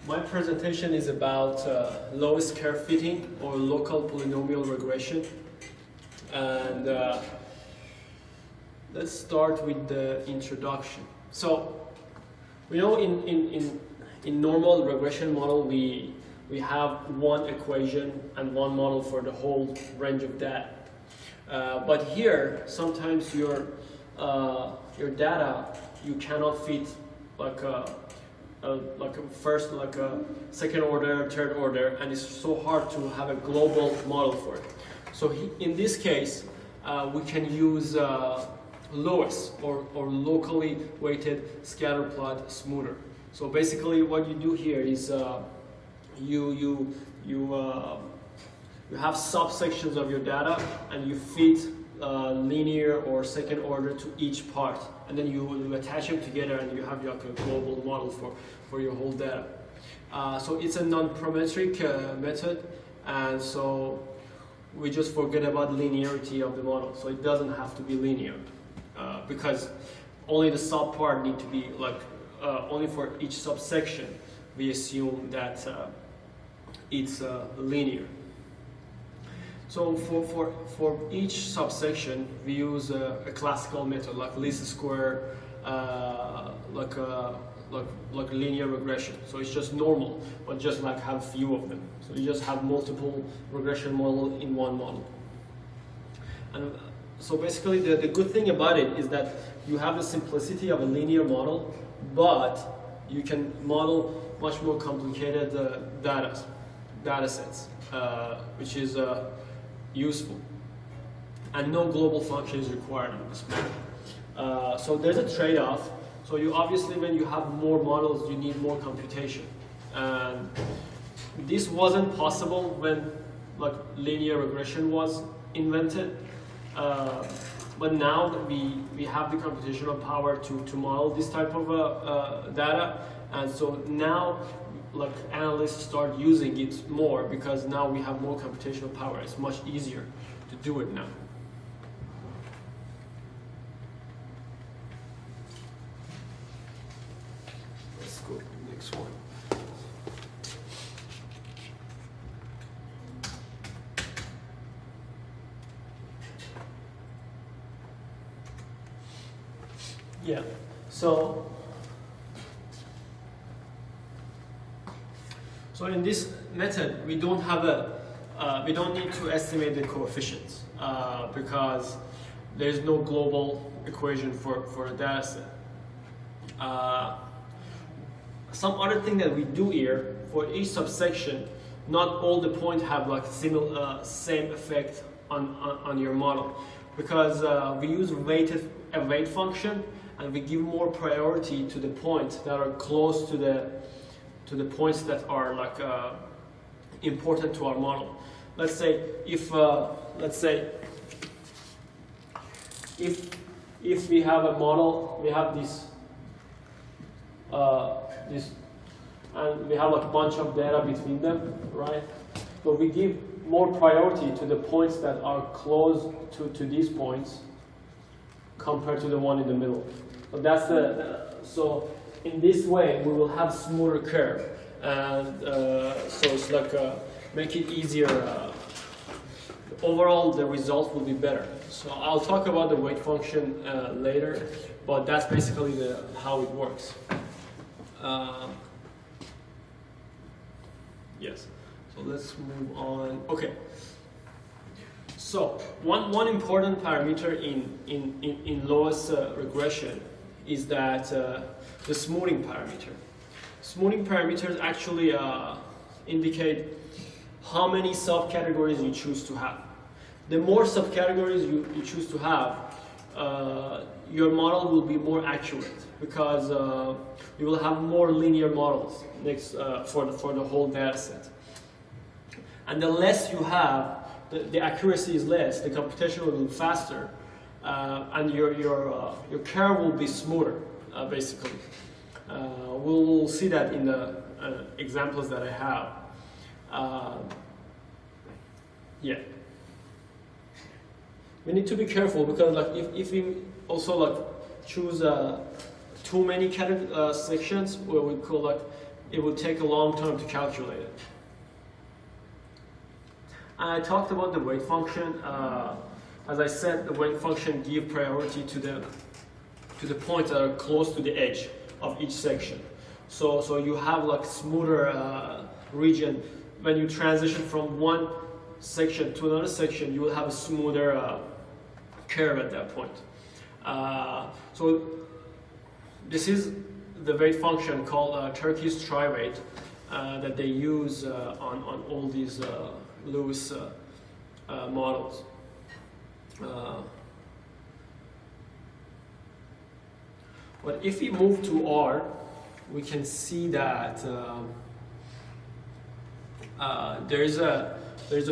My presentation is about lowest curve fitting or local polynomial regression. And let's start with the introduction. So, we know in normal regression model, we have one equation and one model for the whole range of data. But here, sometimes your data, you cannot fit like a first, like a second order, third order, and it's so hard to have a global model for it. So in this case, we can use LOESS or locally weighted scatter plot smoother. So basically, what you do here is you have subsections of your data, and you fit linear or second order to each part, and then you attach them together, and you have like a global model for your whole data. So it's a non-parametric method, and so we just forget about linearity of the model. So it doesn't have to be linear because only the sub part need to be like only for each subsection we assume that it's linear. So for each subsection, we use a classical method like least square, like linear regression. So it's just normal, but just like have few of them. So you just have multiple regression model in one model. And so basically, the good thing about it is that you have the simplicity of a linear model, but you can model much more complicated data sets, which is useful, and no global function is required in this model. So there's a trade-off. So you obviously, when you have more models, you need more computation, and this wasn't possible when like linear regression was invented. But now that we have the computational power to model this type of data, and so now like analysts start using it more because now we have more computational power. It's much easier to do it now. Let's go to the next one. Yeah, so in this method, we don't have we don't need to estimate the coefficients because there's no global equation for a data set. Some other thing that we do here, for each subsection, not all the points have like same effect on your model, because we use a weight function, and we give more priority to the points that are close to the points that are like important to our model. Let's say if we have a model, we have this and we have like a bunch of data between them, right? So we give more priority to the points that are close to these points compared to the one in the middle. So that's so in this way we will have smoother curve, and so it's like make it easier. Overall, the result will be better. So I'll talk about the weight function later, but that's basically how it works. Yes. So let's move on. Okay. So one important parameter in LOESS regression is that the smoothing parameter. Smoothing parameters actually indicate how many subcategories you choose to have. The more subcategories you choose to have, your model will be more accurate, because you will have more linear models for the whole data set. And the less you have, the accuracy is less, the computation will be faster, and your curve will be smoother, basically. We'll see that in the examples that I have. Yeah. We need to be careful, because like if we also like choose too many sections, where we call like it would take a long time to calculate it. I talked about the weight function. As I said, the weight function gives priority to the points that are close to the edge of each section. So you have like smoother region. When you transition from one section to another section, you will have a smoother curve at that point. So this is the weight function called Turkish tri-weight that they use on all these LOESS models. But if we move to R, we can see that there's a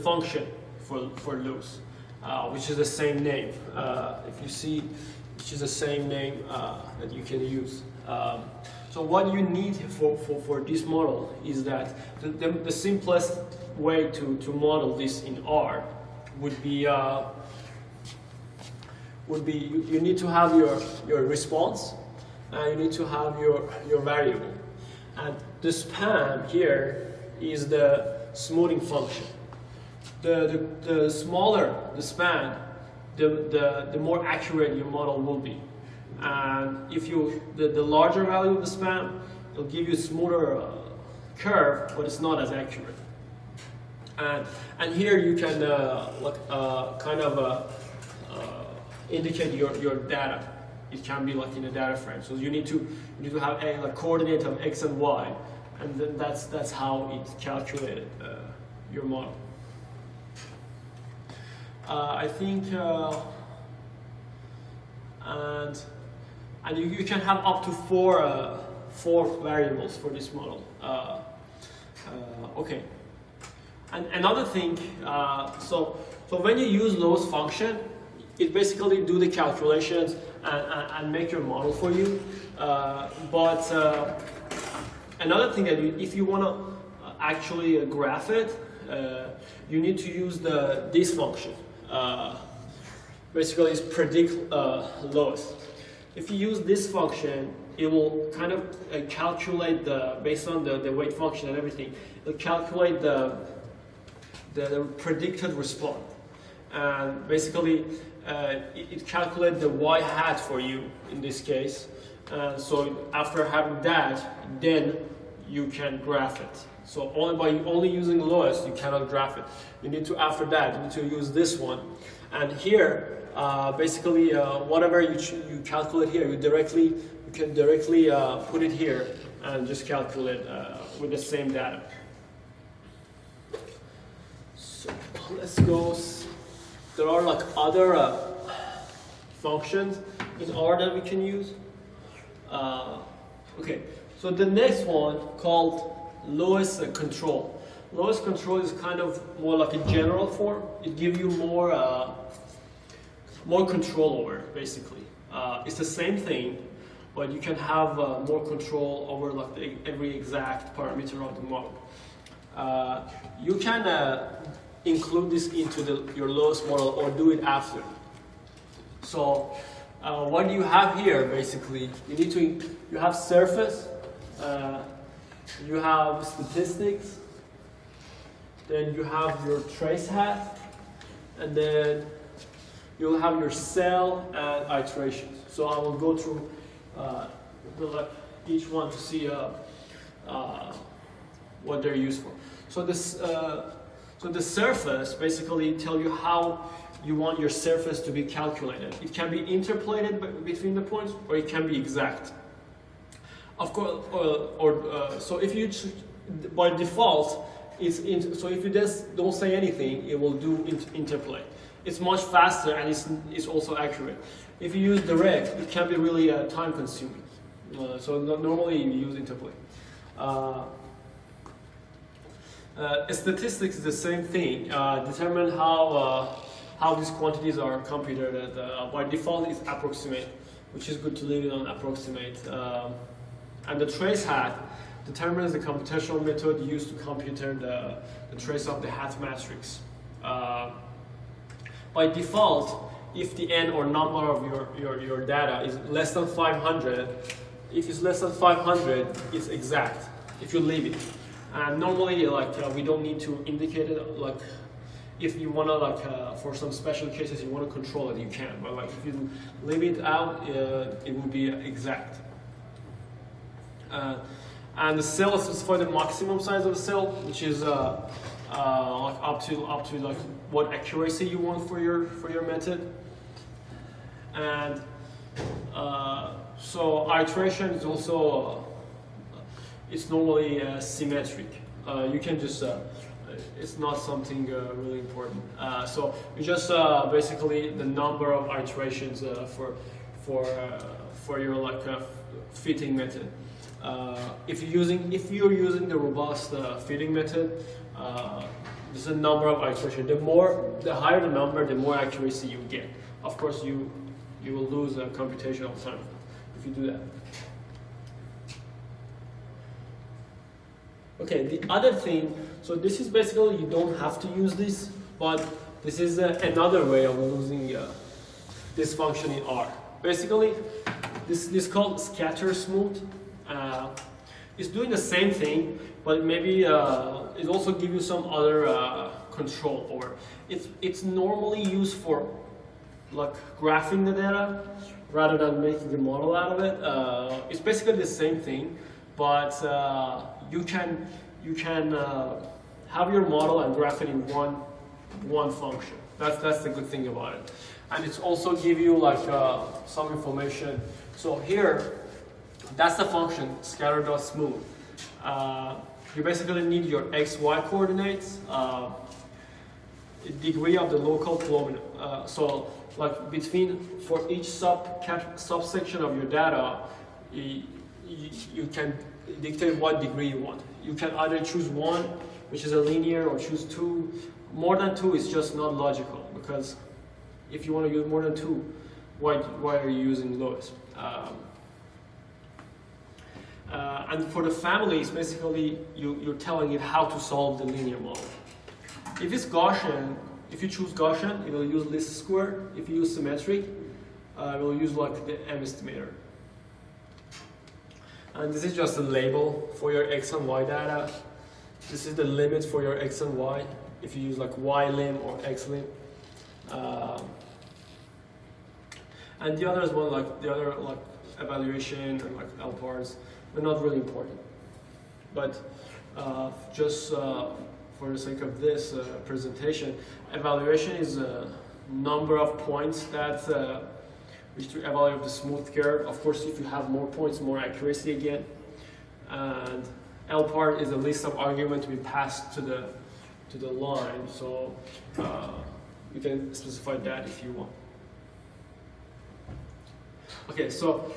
function for LOESS, which is the same name. If you see, which is the same name that you can use. So what you need for this model is that the simplest way to model this in R would be you need to have your response, and you need to have your variable, and the span here is the smoothing function. The smaller the span, the more accurate your model will be. And if the larger value of the span, it'll give you a smoother curve, but it's not as accurate. And here you can kind of indicate your data. It can be like in a data frame. So you need to have a coordinate of x and y, and then that's how it's calculated your model. I think and you can have up to four variables for this model. Okay. And another thing, so when you use LOESS function, it basically do the calculations and make your model for you. But another thing that if you want to actually graph it, you need to use this function. Basically, it's predict LOESS. If you use this function, it will kind of calculate based on the weight function and everything. It'll calculate the predicted response, and basically it calculates the y hat for you in this case. So after having that, then you can graph it. So only using LOESS, you cannot graph it. You need to, after that, you need to use this one. And here, basically, whatever you calculate here, you can directly put it here and just calculate with the same data. So let's go. There are like other functions in R that we can use. Okay, so the next one called LOESS control. LOESS control is kind of more like a general form. It gives you more control over it, basically. It's the same thing, but you can have more control over like every exact parameter of the model. You can include this into your LOESS model or do it after. So what you have here, basically, you have surface, you have statistics, then you have your trace hat, and then you'll have your cell and iterations. So I will go through each one to see what they're used for. So the surface basically tell you how you want your surface to be calculated. It can be interpolated between the points, or it can be exact. Of course, so if you by default, so if you just don't say anything, it will do interpolate. It's much faster and it's also accurate. If you use direct, it can be really time consuming. So normally you use interpolate. Statistics is the same thing. Determine how these quantities are computed. By default, it's approximate, which is good to leave it on approximate. And the trace hat determines the computational method used to compute the trace of the hat matrix. By default, if the n or number of your data is less than 500, if it's less than 500, it's exact. if you leave it. And normally, like we don't need to indicate it. Like if you wanna for some special cases you wanna control it, you can. But like if you leave it out, it will be exact. And the cell specifies the maximum size of the cell, which is like up to like what accuracy you want for your method. And so iteration is also it's normally symmetric. You can just it's not something really important. So you just basically the number of iterations for your like fitting method. If you're using the robust fitting method, there's a number of iterations. The higher the number, the more accuracy you get. Of course, you will lose computational time if you do that. Okay, the other thing, so this is basically, you don't have to use this, but this is another way of using this function in R. Basically, this is called scatter smooth. It's doing the same thing, but maybe it also gives you some other control over. It's normally used for like graphing the data rather than making a model out of it. It's basically the same thing, but you can have your model and graph it in one function. That's the good thing about it, and it's also give you like some information. So here, that's the function scatter.smooth. You basically need your x/y coordinates, degree of the local polynomial. So like for each subsection of your data, you can dictate what degree you want. You can either choose 1, which is a linear, or choose 2. More than 2 is just not logical, because if you want to use more than 2, why are you using LOESS? And for the family, it's basically you're telling it how to solve the linear model. If it's Gaussian, if you choose Gaussian, it will use least square. If you use symmetric, it will use like the M estimator. And this is just a label for your x and y data. This is the limit for your x and y, if you use like y lim or x lim. And the others one, like the other like evaluation and like L parts, they're not really important. But just for the sake of this presentation, evaluation is a number of points that which to evaluate the smooth curve. Of course, if you have more points, more accuracy again. And L part is a list of arguments to be passed to the line. So you can specify that if you want. Okay, so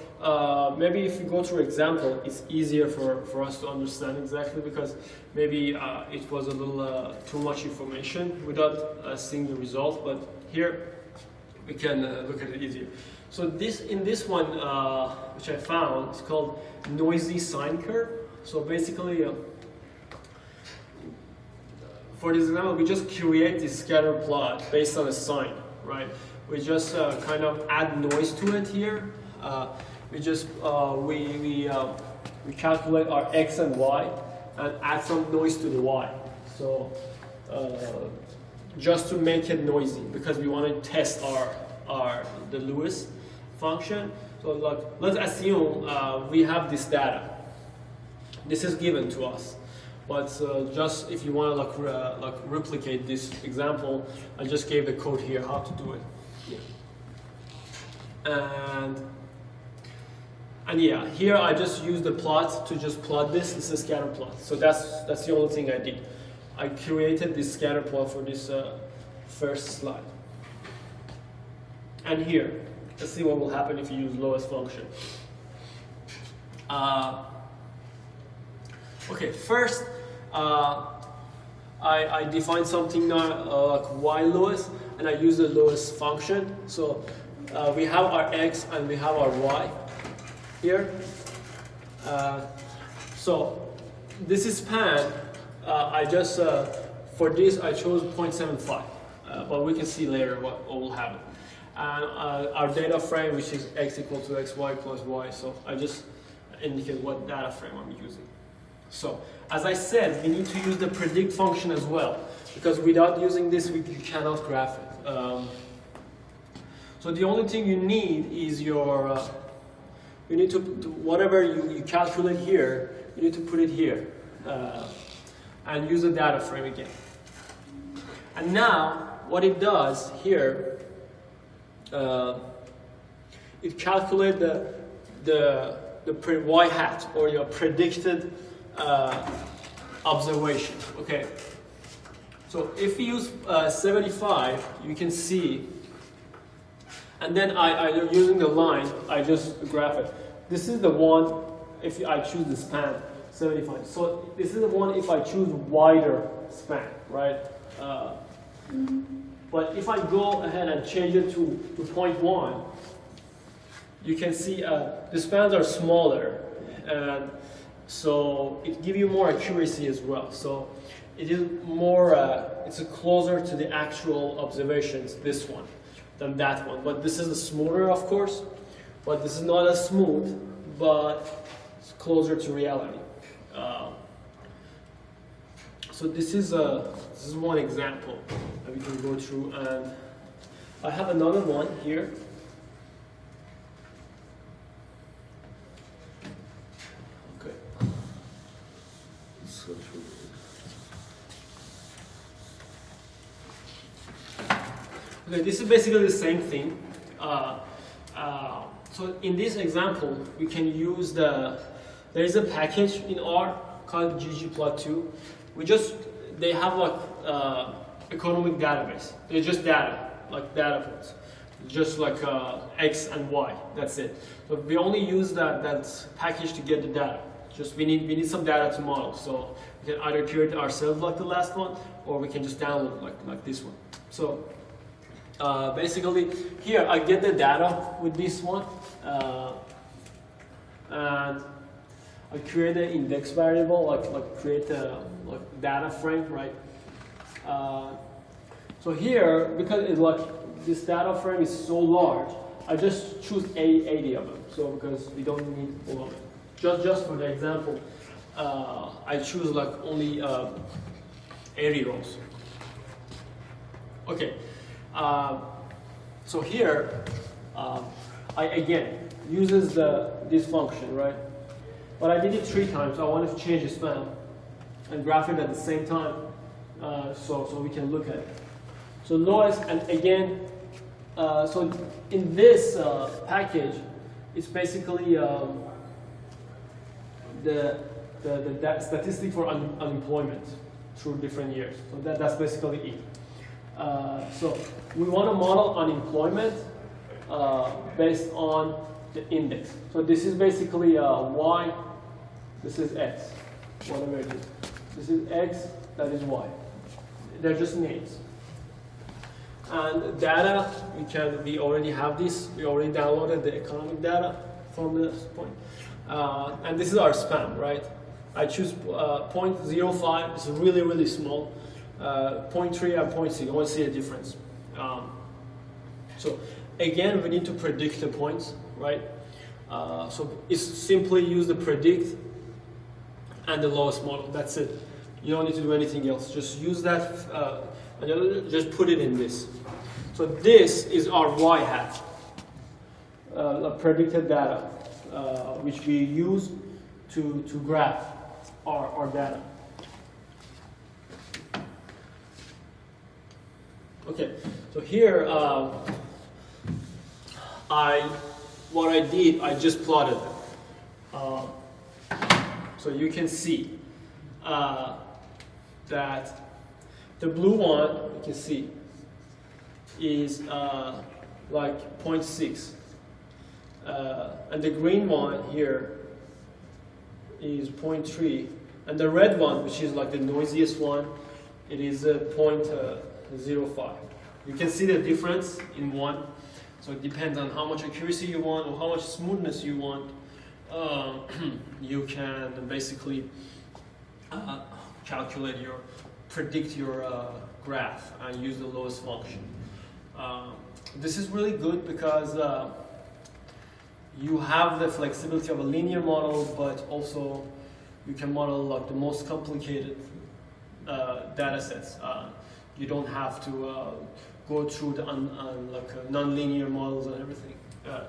maybe if you go through example, it's easier for us to understand exactly, because maybe it was a little too much information without seeing the result. But here we can look at it easier. So in this one, which I found, it's called noisy sine curve. So basically, for this example, we just create this scatter plot based on a sine, right? We just kind of add noise to it here. We just we calculate our x and y and add some noise to the y. So just to make it noisy, because we want to test the LOESS function. So like, let's assume we have this data. This is given to us, but just if you want to like replicate this example, I just gave the code here how to do it. Yeah. And yeah, here I just used the plot to just plot this. This is a scatter plot. So that's the only thing I did. I created this scatter plot for this first slide. And here, let's see what will happen if you use LOESS function. Okay, first I define something like y LOESS, and I use the LOESS function. So we have our x and we have our y here. So this is span. I just for this I chose 0.75, but we can see later what will happen. And our data frame, which is x equal to xy plus y. So I just indicate what data frame I'm using. So, as I said, we need to use the predict function as well, because without using this, you cannot graph it. So the only thing you need is your, you need to whatever you calculate here, you need to put it here, and use the data frame again. And now, what it does here, it calculates the y hat, or your predicted observation. Okay. So if you use 75, you can see, and then I using the line, I just graph it. This is the one if I choose the span 75. So this is the one if I choose wider span, right? But if I go ahead and change it to 0.1, you can see the spans are smaller, and so it gives you more accuracy as well. So it is more, it's closer to the actual observations, this one, than that one. But this is smoother, of course, but this is not as smooth, but it's closer to reality. So this is one example that we can go through, and I have another one here. Okay. Let's go through. Okay, this is basically the same thing. So in this example, we can use there is a package in R called ggplot2. They have like economic database. They're just data, like data points, just like X and Y. That's it. So we only use that package to get the data. Just we need some data to model. So we can either create it ourselves like the last one, or we can just download like this one. So basically here I get the data with this one, and I create an index variable, like create a data frame, right? So here, because it's like this data frame is so large, I just choose 80 of them. So because we don't need all of it. Just for the example, I choose like only 80 rows. Okay. So here, I again uses this function, right? But I did it 3 times. I wanted to change the span and graph it at the same time, so we can look at it. So LOESS, and again, so in this package, it's basically the statistic for unemployment through different years. So that's basically it. So we want to model unemployment based on the index. So this is basically y, this is x, whatever it is. This is x, that is y. They're just names. And data, we already have this. We already downloaded the economic data from this point. And this is our span, right? I choose 0.05, it's really, really small. 0.3 and 0.6, you want to see a difference. So again, we need to predict the points, right? So it's simply use the predict and the LOESS model, that's it. You don't need to do anything else. Just use that, and just put it in this. So this is our y hat, predicted data, which we use to graph our data. Okay, so here, what I did, I just plotted them. So you can see that the blue one, you can see, is like 0.6. And the green one here is 0.3. And the red one, which is like the noisiest one, it is 0.05. You can see the difference in one. So it depends on how much accuracy you want or how much smoothness you want. You can basically predict your graph and use the LOESS function. This is really good because you have the flexibility of a linear model, but also you can model like the most complicated data sets. You don't have to go through the non-linear models and everything.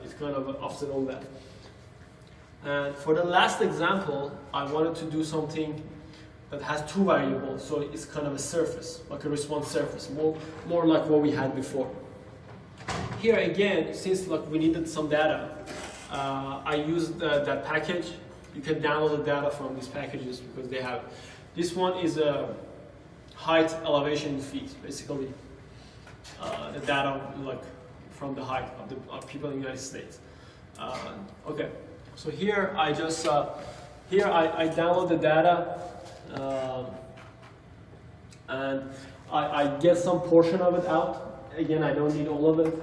It's kind of offset all that. And for the last example, I wanted to do something that has two variables, so it's kind of a surface, like a response surface, more like what we had before. Here again, since like we needed some data, I used that package. You can download the data from these packages because they have. This one is a height, elevation, feet, basically the data like from the height of people in the United States. Okay, so here I just I download the data. And I get some portion of it out. Again, I don't need all of it.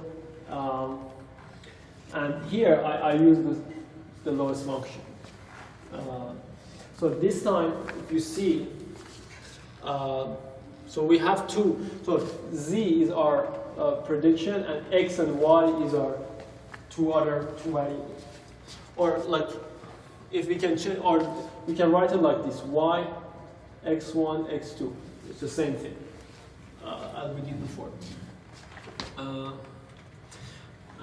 And here I use the LOESS function. So this time, if you see, so we have two. So z is our prediction, and x and y is our two variables. Or like, if we can change, or we can write it like this: y, x1, x2. It's the same thing as we did before.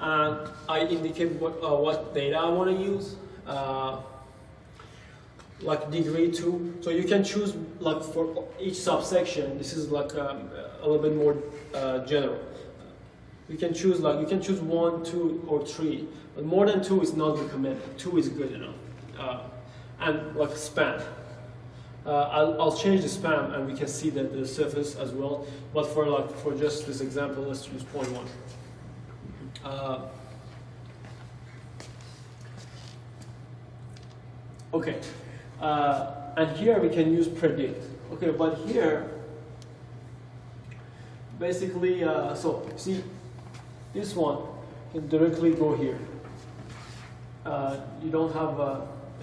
And I indicate what data I want to use, like degree 2. So you can choose like for each subsection. This is like a little bit more general. You can choose 1, 2, or 3. But more than 2 is not recommended. 2 is good enough. And like span. I'll change the span and we can see the surface as well. But for just this example, let's use 0.1. Okay, and here we can use predict. Okay, but here, basically, so see, this one can directly go here. You don't have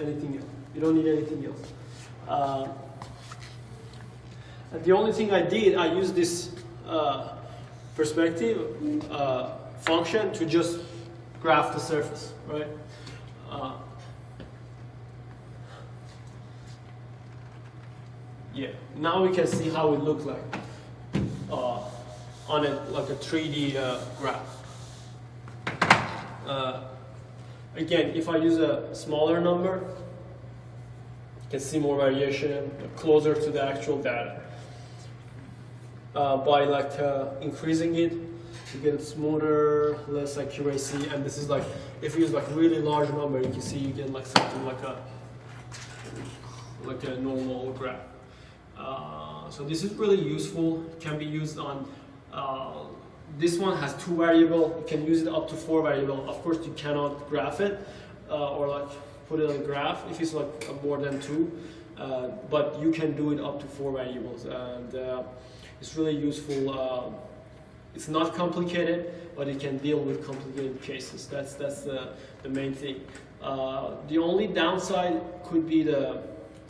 anything else. You don't need anything else. And the only thing I did, I used this perspective function to just graph the surface, right? Yeah. Now we can see how it looks like on like a 3D graph. Again, if I use a smaller number, you can see more variation, closer to the actual data. By like increasing it, you get smoother, less accuracy, and this is like, if you use like really large number, you can see you get like something like a normal graph. So this is really useful. It can be used on, this one has 2 variables. You can use it up to 4 variables. Of course, you cannot graph it or like put it on a graph if it's like more than 2, but you can do it up to 4 variables, and it's really useful. It's not complicated, but it can deal with complicated cases. That's the main thing. The only downside could be the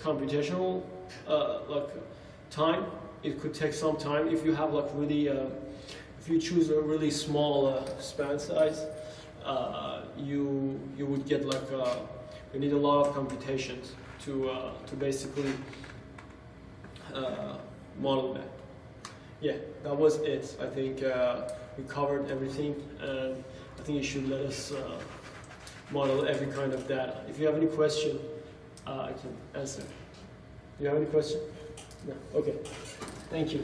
computational like time. It could take some time if you have like really if you choose a really small span size. You would get like you need a lot of computations to basically model that. Yeah, that was it. I think we covered everything, and I think you should let us model every kind of data. If you have any question, I can answer. Do you have any question? No? Okay. Thank you.